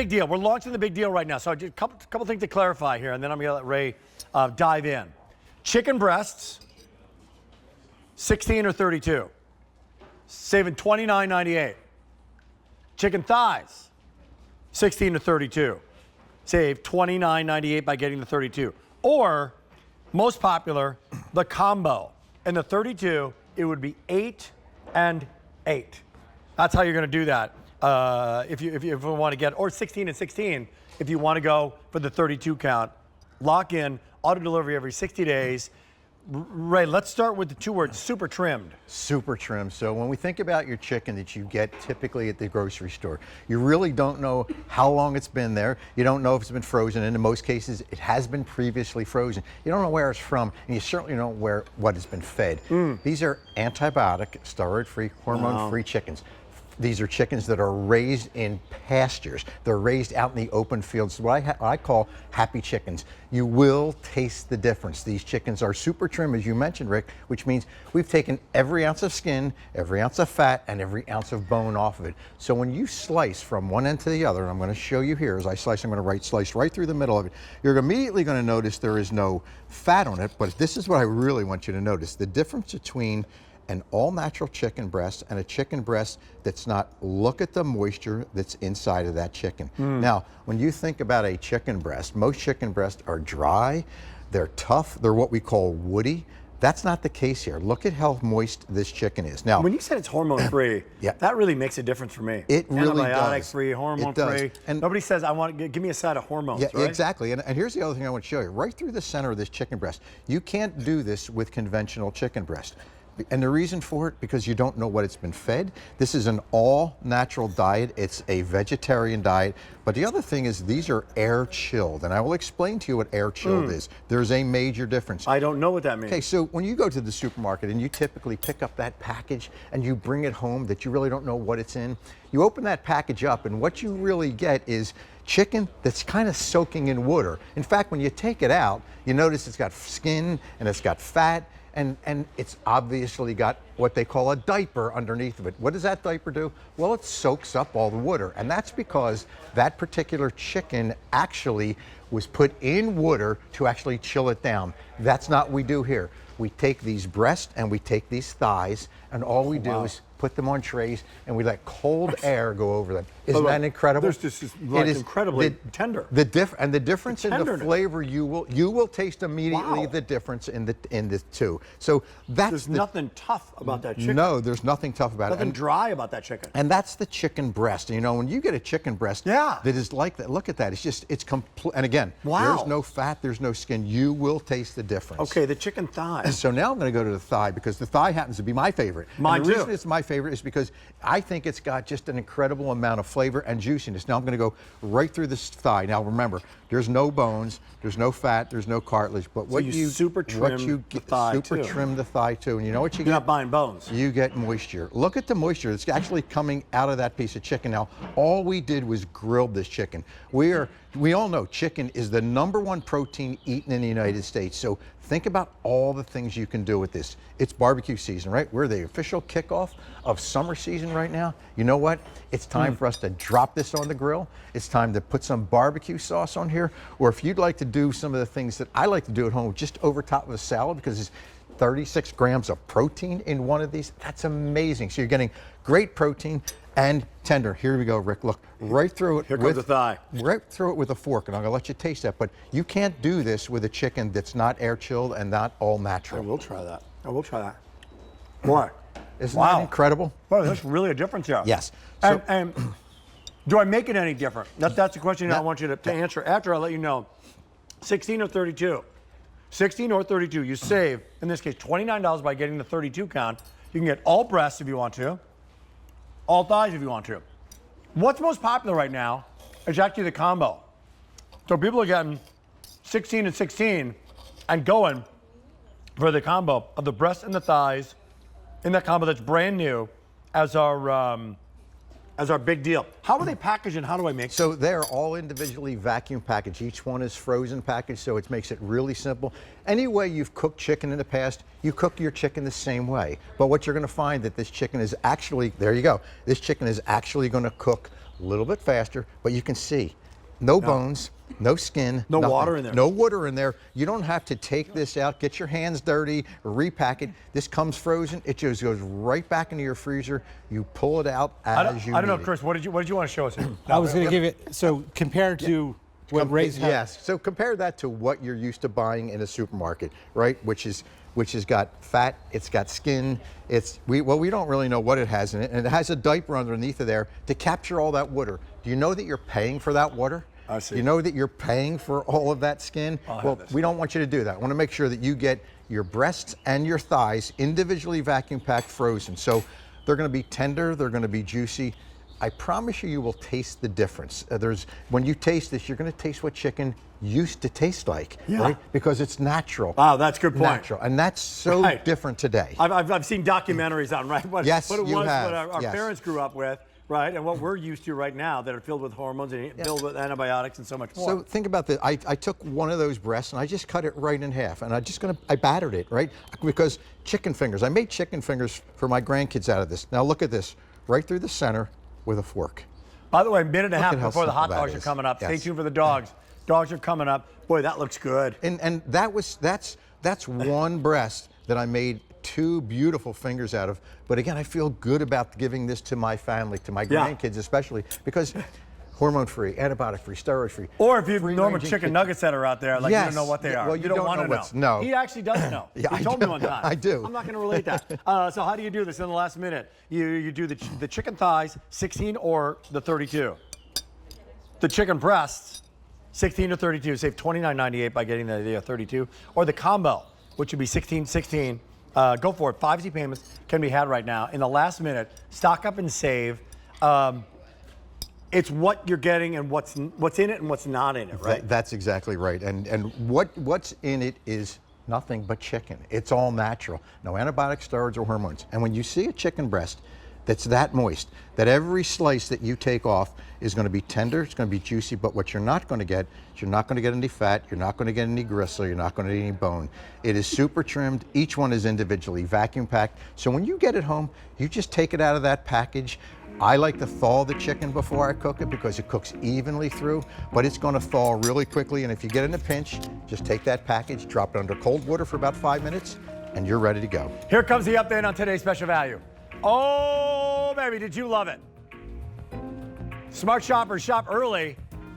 big deal. We're launching the big deal right now. So just a couple things to clarify here, and then I'm going to let Ray dive in. Chicken breasts, 16 or 32, saving $29.98. Chicken thighs, 16 to 32, save $29.98 by getting the 32. Or, most popular, the combo. And the 32, it would be 8 and 8. That's how you're going to do that if you want to get, or 16 and 16 if you want to go for the 32 count. Lock in, auto delivery every 60 days. Ray, let's start with the two words, super trimmed. Super trimmed. So when we think about your chicken that you get typically at the grocery store, you really don't know how long it's been there. You don't know if it's been frozen, and in most cases it has been previously frozen. You don't know where it's from, and you certainly don't know what it's been fed. These are antibiotic, steroid-free, hormone-free chickens. These are chickens that are raised in pastures. They're raised out in the open fields. What I call happy chickens. You will taste the difference. These chickens are super trim, as you mentioned, Rick, which means we've taken every ounce of skin, every ounce of fat, and every ounce of bone off of it. So when you slice from one end to the other, and I'm going to show you here as I slice, I'm going to slice right through the middle of it. You're immediately going to notice there is no fat on it, but this is what I really want you to notice. The difference between an all-natural chicken breast and a chicken breast that's not, look at the moisture that's inside of that chicken. Now, when you think about a chicken breast, most chicken breasts are dry, they're tough, they're what we call woody. That's not the case here. Look at how moist this chicken is. Now, when you said it's hormone-free, yeah, that really makes a difference for me. It really does. Antibiotic-free, hormone-free. And nobody says, give me a side of hormones, yeah, right? Exactly. And here's the other thing I want to show you. Right through the center of this chicken breast, you can't do this with conventional chicken breast. And the reason for it, because you don't know what it's been fed. This is an all-natural diet. It's a vegetarian diet. But the other thing is these are air-chilled. And I will explain to you what air-chilled is. There's a major difference. I don't know what that means. Okay, so when you go to the supermarket and you typically pick up that package and you bring it home that you really don't know what it's in, you open that package up and what you really get is chicken that's kind of soaking in water. In fact, when you take it out, you notice it's got skin and it's got fat. And it's obviously got what they call a diaper underneath of it. What does that diaper do? Well, it soaks up all the water. And that's because that particular chicken actually was put in water to actually chill it down. That's not what we do here. We take these breasts and we take these thighs, and all we do is put them on trays and we let cold air go over them. Isn't that incredible? This is like incredibly tender. The difference in the flavor, you will taste immediately the difference in the two. So there's nothing tough about that chicken. No, there's nothing tough about it. Nothing dry about that chicken. And that's the chicken breast. You know, when you get a chicken breast that is like that, look at that. It's complete. And again, there's no fat, there's no skin. You will taste the difference. Okay, the chicken thigh. So now I'm going to go to the thigh because the thigh happens to be my favorite. Mine and the reason it's my favorite is because I think it's got just an incredible amount of flavor and juiciness. Now I'm going to go right through this thigh. Now remember, there's no bones, there's no fat, there's no cartilage. But what you super trim the thigh trim the thigh too. And you know what you get? You're not buying bones. You get moisture. Look at the moisture that's actually coming out of that piece of chicken. Now all we did was grilled this chicken. We all know chicken is the #1 protein eaten in the United States. So think about all the things you can do with this. It's barbecue season, right? We're the official kickoff of summer season right now. You know what? It's time for us to drop this on the grill. It's time to put some barbecue sauce on here. Or if you'd like to do some of the things that I like to do at home, just over top of a salad, because it's 36 grams of protein in one of these. That's amazing. So you're getting great protein and tender. Here we go, Rick. Look, right through it. Here comes the thigh. Right through it with a fork, and I'm going to let you taste that. But you can't do this with a chicken that's not air-chilled and not all natural. I will try that. I will try that. Boy. Isn't that incredible? Well, there's really a difference here. Yes. So, and do I make it any different? That's the question I want you to answer after I let you know. 16 or 32? 16 or 32. You save, in this case, $29 by getting the 32 count. You can get all breasts if you want to, all thighs if you want to. What's most popular right now is actually the combo. So people are getting 16 and 16 and going for the combo of the breast and the thighs in that combo that's brand new as our big deal. How are they packaged and how do I make them? So they're all individually vacuum packaged. Each one is frozen packaged, so it makes it really simple. Any way you've cooked chicken in the past, you cook your chicken the same way. But what you're going to find that this chicken is actually, there you go, this chicken is actually going to cook a little bit faster, but you can see no bones, no skin, No nothing. water in there. No water in there. You don't have to take this out, get your hands dirty, or repack it. This comes frozen. It just goes right back into your freezer. You pull it out as you I don't know, need it. Chris, what did you want to show us here? I was going to give it, so compared to what Ray's had. Yes. So compare that to what you're used to buying in a supermarket, right? Which has got fat, it's got skin, we don't really know what it has in it, and it has a diaper underneath of there to capture all that water. Do you know that you're paying for that water? I see. You know that you're paying for all of that skin? Well, we don't want you to do that. I want to make sure that you get your breasts and your thighs individually vacuum packed frozen. So they're going to be tender, they're going to be juicy. I promise you, you will taste the difference. When you taste this, you're going to taste what chicken used to taste like, right? Because it's natural. Wow, that's a good point. Natural, and that's so different today. I've seen documentaries on, right? What it Yes, was, you what have. our Yes. parents grew up with, right? And what we're used to right now that are filled with hormones and filled with antibiotics and so much more. So think about this. I took one of those breasts and I just cut it right in half, and I battered it, right? Because chicken fingers. I made chicken fingers for my grandkids out of this. Now look at this, right through the center with a fork. By the way, a minute and a half at how before the hot simple that dogs are is. coming up. Stay Yes. tuned for the dogs. Dogs are coming up. Boy, that looks good. And that's one breast that I made two beautiful fingers out of. But again, I feel good about giving this to my family, to my grandkids especially, because hormone-free, antibiotic-free, steroid-free. Or if you have normal free-ranging chicken nuggets that are out there, like you don't know what they are. Well, you don't want to know. No. He actually does know. Yeah, he I told do. me one time. I do. I'm not going to relate that. So how do you do this in the last minute? You do the chicken thighs, 16 or the 32. The chicken breasts, 16 or 32. Save $29.98 by getting the 32. Or the combo, which would be 16. Go for it. 5 easy payments can be had right now. In the last minute, stock up and save. It's what you're getting and what's in it and what's not in it, right? That's exactly right. And what's in it is nothing but chicken. It's all natural. No antibiotics, steroids, or hormones. And when you see a chicken breast that's that moist, that every slice that you take off is going to be tender, it's going to be juicy, but what you're not going to get is you're not going to get any fat, you're not going to get any gristle, you're not going to get any bone. It is super trimmed. Each one is individually vacuum packed. So when you get it home, you just take it out of that package. I like to thaw the chicken before I cook it because it cooks evenly through, but it's going to thaw really quickly. And if you get in a pinch, just take that package, drop it under cold water for about 5 minutes, and you're ready to go. Here comes the update on today's special value. Oh, baby, did you love it? Smart shoppers shop early